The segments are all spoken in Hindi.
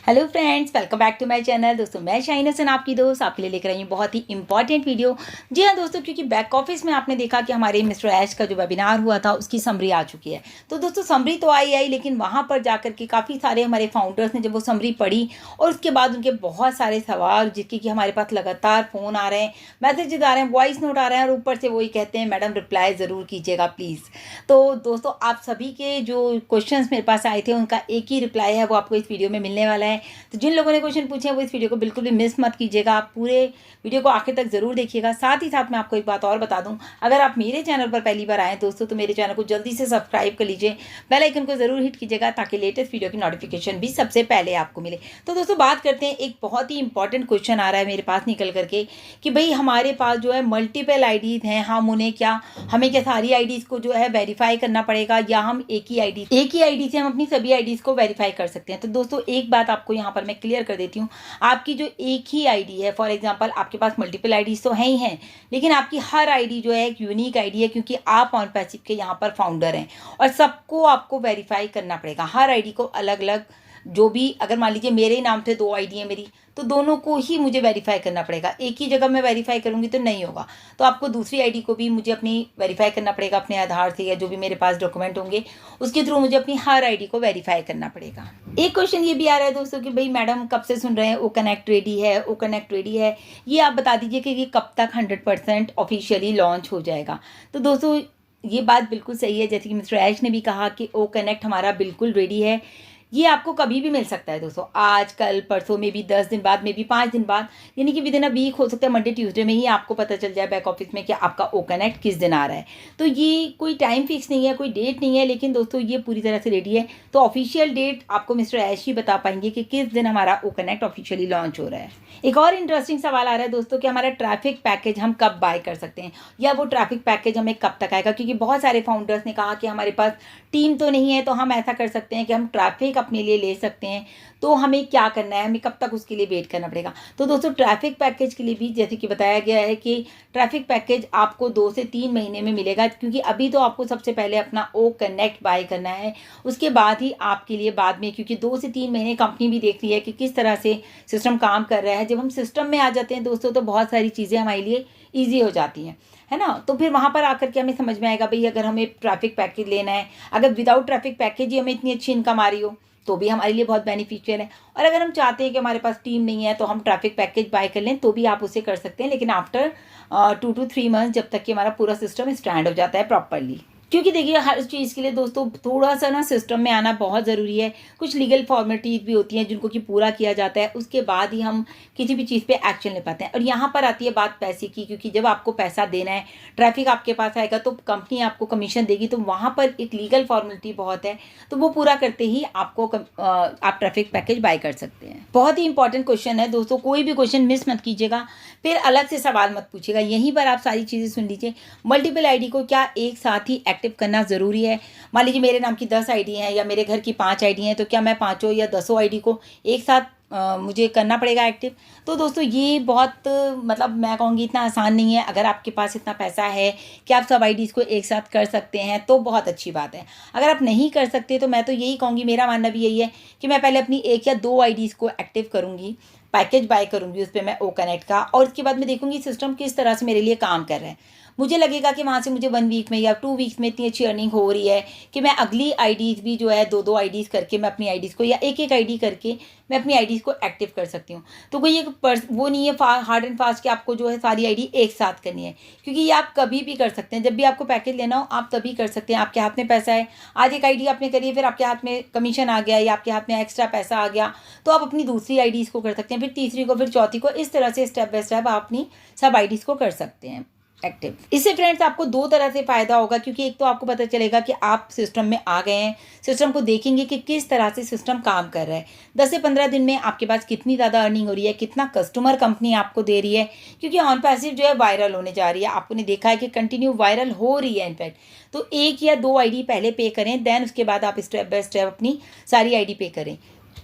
Hello friends, welcome back to my channel. दोस्तों मैं शाहीन हसन आपकी दोस्त आपके लिए लेकर आई हूँ बहुत ही इंपॉर्टेंट वीडियो। जी हाँ दोस्तों, क्योंकि बैक ऑफिस में आपने देखा कि हमारे मिस्टर ऐश का जो वेबिनार हुआ था उसकी समरी आ चुकी है। तो दोस्तों समरी तो आई लेकिन वहाँ पर जाकर के काफ़ी सारे हमारे फाउंडर्स ने जब वो समरी पढ़ी और उसके बाद उनके बहुत सारे सवाल, जिसके कि हमारे पास लगातार फ़ोन आ रहे हैं, मैसेजेस आ रहे हैं, वॉइस नोट आ रहे हैं और ऊपर से वही कहते हैं मैडम रिप्लाई ज़रूर कीजिएगा प्लीज़। तो दोस्तों आप सभी के जो क्वेश्चंस मेरे पास आए थे उनका एक ही रिप्लाई है, वो आपको इस वीडियो में मिलने वाला है। तो जिन लोगों ने क्वेश्चन पूछे हैं वो इस वीडियो को बिल्कुल भी मिस मत कीजिएगा, आप पूरे वीडियो को आखिर तक ज़रूर देखिएगा। साथ ही साथ मैं आपको एक बात और बता दूं, अगर आप मेरे चैनल पर पहली बार आएँ दोस्तों तो मेरे चैनल को जल्दी से सब्सक्राइब कर लीजिए, बेल आइकन को ज़रूर हिट कीजिएगा ताकि लेटेस्ट वीडियो की नोटिफिकेशन भी सबसे पहले आपको मिले। तो दोस्तों बात करते हैं, एक बहुत ही इंपॉर्टेंट क्वेश्चन आ रहा है मेरे पास निकल करके कि भाई हमारे पास जो है मल्टीपल आईडीज़ हैं, हम उन्हें हमें क्या सारी आईडीज़ को जो है वेरीफाई करना पड़ेगा या हम एक ही आईडी से हम अपनी सभी आईडीज़ को वेरीफाई कर सकते हैं। तो दोस्तों एक बात आपको यहाँ पर मैं क्लियर कर देती हूँ, आपकी जो एक ही आईडी है, फॉर एग्जांपल आपके पास मल्टीपल आईडीज़ तो हैं ही हैं, लेकिन आपकी हर आईडी जो है एक यूनिक आईडी है, क्योंकि आप ऑन पैसिव के यहाँ पर फाउंडर हैं और सबको आपको वेरीफाई करना पड़ेगा। हर आईडी को अलग अलग, जो भी अगर मान लीजिए मेरे नाम से 2 आईडी है मेरी, तो दोनों को ही मुझे वेरीफाई करना पड़ेगा। एक ही जगह मैं वेरीफाई करूंगी तो नहीं होगा, तो आपको दूसरी आईडी को भी मुझे अपनी वेरीफाई करना पड़ेगा अपने आधार से, या जो भी मेरे पास डॉक्यूमेंट होंगे उसके थ्रू मुझे अपनी हर आईडी को वेरीफाई करना पड़ेगा। एक क्वेश्चन ये भी आ रहा है दोस्तों कि भाई मैडम कब से सुन रहे हैं, ओ कनेक्ट रेडी है, ओ कनेक्ट रेडी है, ये आप बता दीजिए कि ये कब तक 100% ऑफिशियली लॉन्च हो जाएगा। तो दोस्तों ये बात बिल्कुल सही है, जैसे कि मिस्टर ऐश ने भी कहा कि ओ कनेक्ट हमारा बिल्कुल रेडी है। ये आपको कभी भी मिल सकता है दोस्तों, आज कल परसों में भी, 10 दिन बाद में भी, 5 दिन बाद, यानी कि विद इन अ वीक हो सकता है, मंडे ट्यूसडे में ही आपको पता चल जाए बैक ऑफिस में कि आपका ओ कनेक्ट किस दिन आ रहा है। तो ये कोई टाइम फिक्स नहीं है, कोई डेट नहीं है, लेकिन दोस्तों ये पूरी तरह से रेडी है। तो ऑफिशियल डेट आपको मिस्टर ऐश ही बता पाएंगे कि किस दिन हमारा ओ कनेक्ट ऑफिशियली लॉन्च हो रहा है। एक और इंटरेस्टिंग सवाल आ रहा है दोस्तों कि हमारा ट्रैफिक पैकेज हम कब बाय कर सकते हैं, या वो ट्रैफिक पैकेज हमें कब तक आएगा, क्योंकि बहुत सारे फाउंडर्स ने कहा कि हमारे पास टीम तो नहीं है, तो हम ऐसा कर सकते हैं कि हम ट्रैफिक अपने लिए ले सकते हैं। तो हमें क्या करना है, हमें कब तक उसके लिए वेट करना पड़ेगा। तो दोस्तों ट्रैफिक पैकेज के लिए भी जैसे कि बताया गया है कि ट्रैफिक पैकेज आपको 2 से 3 महीने में मिलेगा, क्योंकि अभी तो आपको सबसे पहले अपना ओ कनेक्ट बाय करना है, उसके बाद ही आपके लिए बाद में, क्योंकि 2 से 3 महीने कंपनी भी देख रही है कि किस तरह से सिस्टम काम कर रहा है। जब हम सिस्टम में आ जाते हैं दोस्तों तो बहुत सारी चीज़ें हमारे लिए ईजी हो जाती हैं, है ना। तो फिर वहाँ पर आकर के हमें समझ में आएगा भाई अगर हमें ट्रैफिक पैकेज लेना है, अगर विदाउट ट्रैफिक पैकेज ही हमें इतनी अच्छी इनकम आ रही हो तो भी हमारे लिए बहुत बेनिफिशियल है। और अगर हम चाहते हैं कि हमारे पास टीम नहीं है तो हम ट्रैफिक पैकेज बाय कर लें, तो भी आप उसे कर सकते हैं, लेकिन आफ्टर 2 to 3 मंथ, जब तक कि हमारा पूरा सिस्टम स्टैंड हो जाता है प्रॉपरली। क्योंकि देखिए हर चीज़ के लिए दोस्तों थोड़ा सा ना सिस्टम में आना बहुत ज़रूरी है। कुछ लीगल फॉर्मेलिटीज़ भी होती हैं जिनको कि पूरा किया जाता है, उसके बाद ही हम किसी भी चीज़ पे एक्शन ले पाते हैं। और यहाँ पर आती है बात पैसे की, क्योंकि जब आपको पैसा देना है, ट्रैफिक आपके पास आएगा तो कंपनी आपको कमीशन देगी, तो वहाँ पर एक लीगल फॉर्मेलिटी बहुत है, तो वो पूरा करते ही आपको आप ट्रैफिक पैकेज बाय कर सकते हैं। बहुत ही इंपॉर्टेंट क्वेश्चन है दोस्तों, कोई भी क्वेश्चन मिस मत कीजिएगा, फिर अलग से सवाल मत पूछिएगा, यहीं पर आप सारी चीज़ें सुन लीजिए। मल्टीपल आईडी को क्या एक साथ ही एक्टिव करना ज़रूरी है? मान लीजिए मेरे नाम की 10 आईडी हैं या मेरे घर की 5 आईडी हैं, तो क्या मैं 5 या 10 आईडी को एक साथ मुझे करना पड़ेगा एक्टिव? तो दोस्तों ये बहुत मतलब मैं कहूँगी इतना आसान नहीं है। अगर आपके पास इतना पैसा है कि आप सब आईडीज़ को एक साथ कर सकते हैं तो बहुत अच्छी बात है। अगर आप नहीं कर सकते तो मैं तो यही कहूँगी, मेरा मानना भी यही है कि मैं पहले अपनी 1 या 2 आईडीज़ को एक्टिव करूँगी, पैकेज बाय करूँगी उस पर मैं ओ कनेक्ट का, और उसके बाद मैं देखूँगी सिस्टम किस तरह से मेरे लिए काम कर रहा है। मुझे लगेगा कि वहाँ से मुझे 1 वीक में या 2 वीक्स में इतनी अच्छी अर्निंग हो रही है कि मैं अगली आईडीज़ भी जो है 2-2 आईडीज़ करके मैं अपनी आईडीज़ को, या एक आईडी करके मैं अपनी आईडीज़ को एक्टिव कर सकती हूँ। तो कोई एक वो नहीं है हार्ड एंड फास्ट कि आपको जो है सारी आईडी एक साथ करनी है, क्योंकि ये आप कभी भी कर सकते हैं। जब भी आपको पैकेज लेना हो आप तभी कर सकते हैं। आपके हाथ में पैसा है, आज एक आईडी आपने करी है, फिर आपके हाथ में कमीशन आ गया या आपके हाथ में एक्स्ट्रा पैसा आ गया, तो आप अपनी दूसरी आईडीज़ को कर सकते हैं, फिर तीसरी को, फिर चौथी को, इस तरह से स्टेप बाय स्टेप आप अपनी सब आईडीज़ को कर सकते हैं एक्टिव। इससे फ्रेंड्स आपको 2 तरह से फ़ायदा होगा, क्योंकि एक तो आपको पता चलेगा कि आप सिस्टम में आ गए हैं, सिस्टम को देखेंगे कि किस तरह से सिस्टम काम कर रहा है, 10 से 15 दिन में आपके पास कितनी ज़्यादा अर्निंग हो रही है, कितना कस्टमर कंपनी आपको दे रही है, क्योंकि ऑन पैसिव जो है वायरल होने जा रही है। आपने देखा है कि कंटिन्यू वायरल हो रही है इनफैक्ट। तो 1 या 2 आईडी पहले पे करें, देन उसके बाद आप स्टेप बाय स्टेप अपनी सारी आईडी पे करें।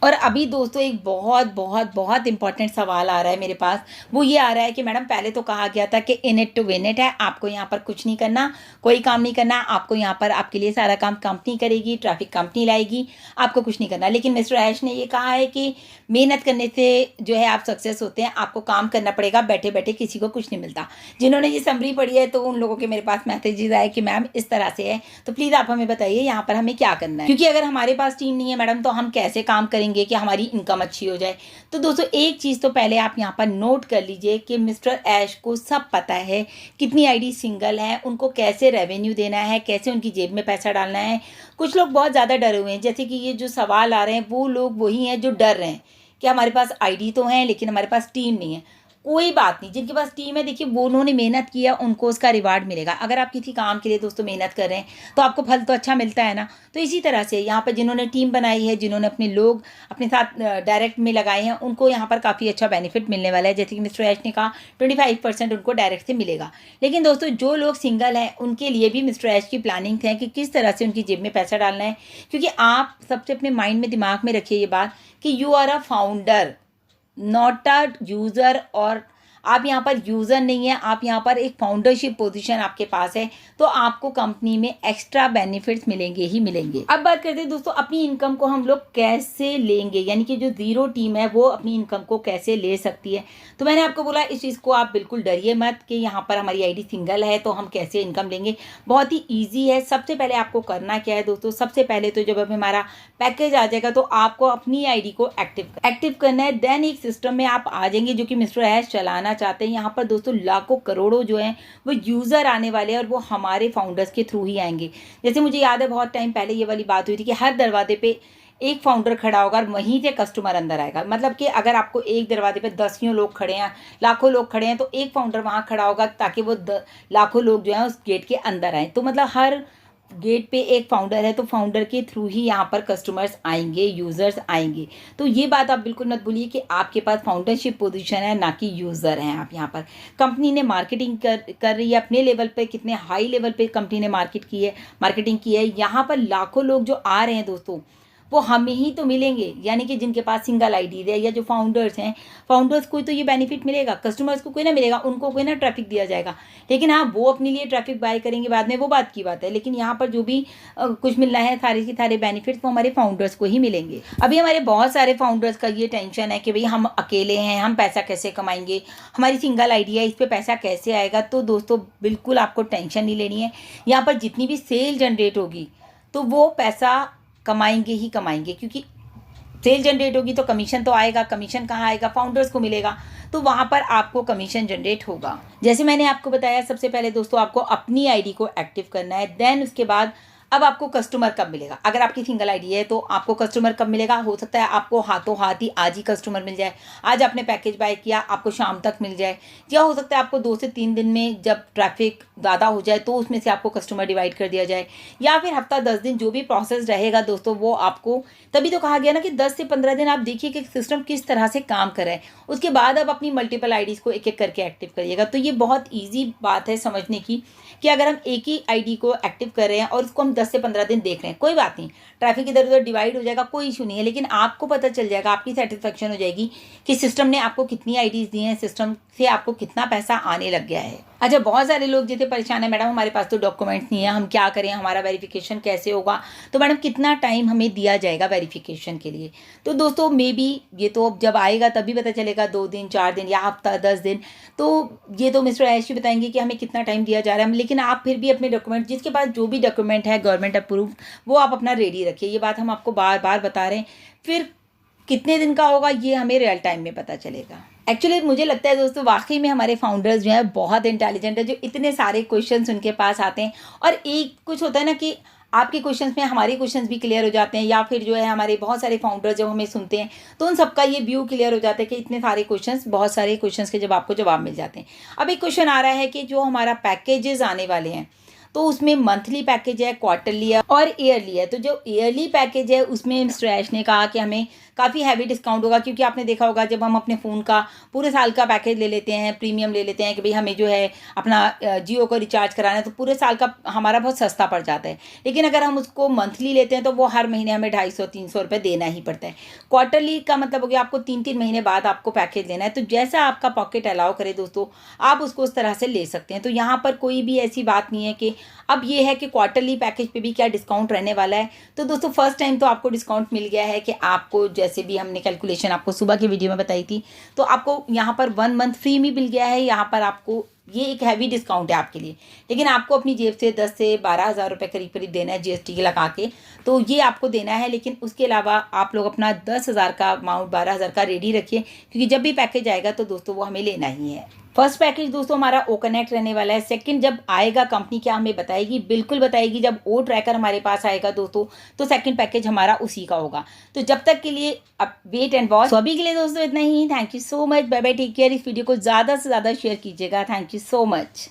और अभी दोस्तों एक बहुत बहुत बहुत इंपॉर्टेंट सवाल आ रहा है मेरे पास। वो ये आ रहा है कि मैडम पहले तो कहा गया था कि in it to win it है, आपको यहाँ पर कुछ नहीं करना, कोई काम नहीं करना, आपको यहाँ पर आपके लिए सारा काम कंपनी करेगी, ट्रैफिक कंपनी लाएगी, आपको कुछ नहीं करना। लेकिन मिस्टर ऐश ने ये कहा है कि मेहनत करने से जो है आप सक्सेस होते हैं, आपको काम करना पड़ेगा, बैठे बैठे किसी को कुछ नहीं मिलता। जिन्होंने ये समरी पढ़ी है तो उन लोगों के मेरे पास मैसेजेस आए कि मैम इस तरह से है, तो प्लीज़ आप हमें बताइए यहाँ पर हमें क्या करना है, क्योंकि अगर हमारे पास टीम नहीं है मैडम तो हम कैसे काम करेंगे कि हमारी इनकम अच्छी हो जाए। तो दोस्तों एक चीज़ तो पहले आप यहाँ पर नोट कर लीजिए कि मिस्टर ऐश को सब पता है कितनी आईडी सिंगल है, उनको कैसे रेवेन्यू देना है, कैसे उनकी जेब में पैसा डालना है। कुछ लोग बहुत ज़्यादा डरे हुए हैं, जैसे कि ये जो सवाल आ रहे हैं वो लोग वही हैं जो डर रहे हैं कि हमारे पास आईडी तो है लेकिन हमारे पास टीम नहीं है। कोई बात नहीं, जिनके पास टीम है देखिए वो उन्होंने मेहनत किया, उनको उसका रिवार्ड मिलेगा। अगर आप किसी काम के लिए दोस्तों मेहनत कर रहे हैं तो आपको फल तो अच्छा मिलता है ना। तो इसी तरह से यहाँ पर जिन्होंने टीम बनाई है, जिन्होंने अपने लोग अपने साथ डायरेक्ट में लगाए हैं, उनको यहाँ पर काफ़ी अच्छा बेनिफिट मिलने वाला है। जैसे कि मिस्टर ऐश ने कहा 25% उनको डायरेक्ट से मिलेगा। लेकिन दोस्तों जो लोग सिंगल हैं उनके लिए भी मिस्टर ऐश की प्लानिंग है कि किस तरह से उनकी जेब में पैसा डालना है। क्योंकि आप सबसे अपने माइंड में दिमाग में रखिए ये बात कि you are a founder, not a user. और आप यहाँ पर यूज़र नहीं है, आप यहाँ पर एक फाउंडरशिप पोजीशन आपके पास है, तो आपको कंपनी में एक्स्ट्रा बेनिफिट्स मिलेंगे ही मिलेंगे। अब बात करते हैं दोस्तों अपनी इनकम को हम लोग कैसे लेंगे, यानी कि जो ज़ीरो टीम है वो अपनी इनकम को कैसे ले सकती है। तो मैंने आपको बोला इस चीज़ को आप बिल्कुल डरिए मत कि यहाँ पर हमारी आईडी सिंगल है तो हम कैसे इनकम लेंगे। बहुत ही ईजी है। सबसे पहले आपको करना क्या है दोस्तों, सबसे पहले तो जब अब हमारा पैकेज आ जाएगा तो आपको अपनी आईडी को एक्टिव करना है। देन एक सिस्टम में आप आ जाएंगे जो कि मिस्टर ऐश चलाना चाहते हैं। यहाँ पर दोस्तों लाखों करोड़ों जो हैं वो यूज़र आने वाले हैं और वो हमारे फाउंडर्स के थ्रू ही आएंगे। जैसे मुझे याद है बहुत टाइम पहले ये वाली बात हुई थी कि हर दरवाजे पे एक फाउंडर खड़ा होगा और वहीं से कस्टमर अंदर आएगा। मतलब कि अगर आपको एक दरवाजे पे 10 लोग खड़े हैं, लाखों लोग खड़े हैं, तो एक फाउंडर वहाँ खड़ा होगा ताकि वो लाखों लोग जो हैं उस गेट के अंदर आए। तो मतलब हर गेट पे एक फाउंडर है तो फाउंडर के थ्रू ही यहाँ पर कस्टमर्स आएंगे, यूज़र्स आएंगे। तो ये बात आप बिल्कुल मत भूलिए कि आपके पास फाउंडरशिप पोजीशन है ना कि यूज़र हैं आप। यहाँ पर कंपनी ने मार्केटिंग कर रही है अपने लेवल पे, कितने हाई लेवल पे कंपनी ने मार्केटिंग की है। यहाँ पर लाखों लोग जो आ रहे हैं दोस्तों वो हमें ही तो मिलेंगे, यानी कि जिनके पास सिंगल आईडी है या जो फाउंडर्स हैं, फाउंडर्स को तो ये बेनिफिट मिलेगा, कस्टमर्स को कोई ना मिलेगा, उनको कोई ना ट्रैफिक दिया जाएगा। लेकिन हाँ वो अपने लिए ट्रैफिक बाय करेंगे बाद में, वो बात की बात है। लेकिन यहाँ पर जो भी कुछ मिलना है सारे के सारे बेनिफिट्स वो हमारे फाउंडर्स को ही मिलेंगे। अभी हमारे बहुत सारे फाउंडर्स का ये टेंशन है कि भाई हम अकेले हैं, हम पैसा कैसे कमाएंगे, हमारी सिंगल आईडी है, इस पर पैसा कैसे आएगा। तो दोस्तों बिल्कुल आपको टेंशन नहीं लेनी है। यहाँ पर जितनी भी सेल जनरेट होगी तो वो पैसा कमाएंगे ही कमाएंगे, क्योंकि सेल जनरेट होगी तो कमीशन तो आएगा। कमीशन कहाँ आएगा, फाउंडर्स को मिलेगा, तो वहाँ पर आपको कमीशन जनरेट होगा। जैसे मैंने आपको बताया सबसे पहले दोस्तों आपको अपनी आईडी को एक्टिव करना है। देन उसके बाद अब आपको कस्टमर कब मिलेगा, अगर आपकी सिंगल आईडी है तो आपको कस्टमर कब मिलेगा। हो सकता है आपको हाथों हाथ ही आज ही कस्टमर मिल जाए, आज आपने पैकेज बाय किया आपको शाम तक मिल जाए, या हो सकता है आपको 2 से 3 दिन में जब ट्रैफिक ज़्यादा हो जाए तो उसमें से आपको कस्टमर डिवाइड कर दिया जाए, या फिर हफ्ता 10 दिन जो भी प्रोसेस रहेगा दोस्तों वो आपको। तभी तो कहा गया ना कि 10 से 15 दिन आप देखिए कि सिस्टम किस तरह से काम कर रहा है, उसके बाद अब अपनी मल्टीपल आईडीज़ को एक एक करके एक्टिव करिएगा। तो ये बहुत ईजी बात है समझने की कि अगर हम एक ही आईडी को एक्टिव कर रहे हैं और उसको हम 10 से 15 दिन देख रहे हैं, कोई बात नहीं, ट्रैफिक इधर उधर डिवाइड हो जाएगा, कोई इशू नहीं है। लेकिन आपको पता चल जाएगा, आपकी सेटिस्फेक्शन हो जाएगी कि सिस्टम ने आपको कितनी आईडीज़ दी हैं, सिस्टम से आपको कितना पैसा आने लग गया है। अच्छा बहुत सारे लोग जैसे परेशान है, मैडम हमारे पास तो डॉक्यूमेंट्स नहीं है, हम क्या करें, हमारा वेरिफिकेशन कैसे होगा। तो मैडम कितना टाइम हमें दिया जाएगा वेरिफिकेशन के लिए। तो दोस्तों मे बी ये तो जब आएगा तभी पता चलेगा, 2 दिन 4 दिन या हफ्ता 10 दिन। तो ये तो मिस्टर ऐश ही बताएंगे कि हमें कितना टाइम दिया जा रहा है। लेकिन आप फिर भी अपने डॉक्यूमेंट, जिसके पास जो भी डॉक्यूमेंट है गवर्नमेंट अप्रूव, वो आप अपना रेडी रखिए। ये बात हम आपको बार बार बता रहे हैं। फिर कितने दिन का होगा ये हमें रियल टाइम में पता चलेगा। एक्चुअली मुझे लगता है दोस्तों वाकई में हमारे फाउंडर्स जो हैं बहुत इंटेलिजेंट है, जो इतने सारे क्वेश्चंस उनके पास आते हैं। और एक कुछ होता है ना कि आपके क्वेश्चंस में हमारे क्वेश्चंस भी क्लियर हो जाते हैं, या फिर जो है हमारे बहुत सारे फाउंडर्स जब हमें सुनते हैं तो उन सबका ये व्यू क्लियर हो जाता है कि इतने सारे क्वेश्चंस, बहुत सारे क्वेश्चंस के जब आपको जवाब मिल जाते हैं। अब एक क्वेश्चन आ रहा है कि जो हमारा पैकेजेस आने वाले हैं तो उसमें मंथली पैकेज है, क्वार्टरली है और ईयरली है। तो जो ईयरली पैकेज है उसमें मिस्टर ऐश ने कहा कि हमें काफ़ी हैवी डिस्काउंट होगा, क्योंकि आपने देखा होगा जब हम अपने फ़ोन का पूरे साल का पैकेज ले लेते हैं, प्रीमियम ले लेते हैं कि भाई हमें जो है अपना जियो को रिचार्ज कराना है, तो पूरे साल का हमारा बहुत सस्ता पड़ जाता है। लेकिन अगर हम उसको मंथली लेते हैं तो वो हर महीने हमें 250-300 रुपये देना ही पड़ता है। क्वार्टरली का मतलब हो गया आपको 3-3 महीने बाद आपको पैकेज लेना है। तो जैसा आपका पॉकेट अलाउ करे दोस्तों, आप उसको उस तरह से ले सकते हैं। तो यहाँ पर कोई भी ऐसी बात नहीं है कि अब ये है कि क्वार्टरली पैकेज पे भी क्या डिस्काउंट रहने वाला है। तो दोस्तों फर्स्ट टाइम तो आपको डिस्काउंट मिल गया है कि आपको, जैसे भी हमने कैलकुलेशन आपको सुबह की वीडियो में बताई थी, तो आपको यहाँ पर 1 मंथ फ्री में मिल गया है। यहाँ पर आपको ये एक हैवी डिस्काउंट है आपके लिए, लेकिन आपको अपनी जेब से 10 से 12 हज़ार रुपये करीब करीब देना है जीएसटी के लगा के, तो ये आपको देना है। लेकिन उसके अलावा आप लोग अपना 10 हज़ार का अमाउंट, 12 हज़ार का रेडी रखिए, क्योंकि जब भी पैकेज आएगा तो दोस्तों वो हमें लेना ही है। फर्स्ट पैकेज दोस्तों हमारा ओ कनेक्ट रहने वाला है। सेकंड जब आएगा, कंपनी क्या हमें बताएगी, बिल्कुल बताएगी। जब ओ ट्रैकर हमारे पास आएगा दोस्तों, तो सेकंड पैकेज हमारा उसी का होगा। तो जब तक के लिए अब वेट एंड वॉच। तो अभी के लिए दोस्तों इतना ही। Thank you so much, bye bye, take care. इस वीडियो को ज़्यादा से ज़्यादा शेयर कीजिएगा। Thank you so much.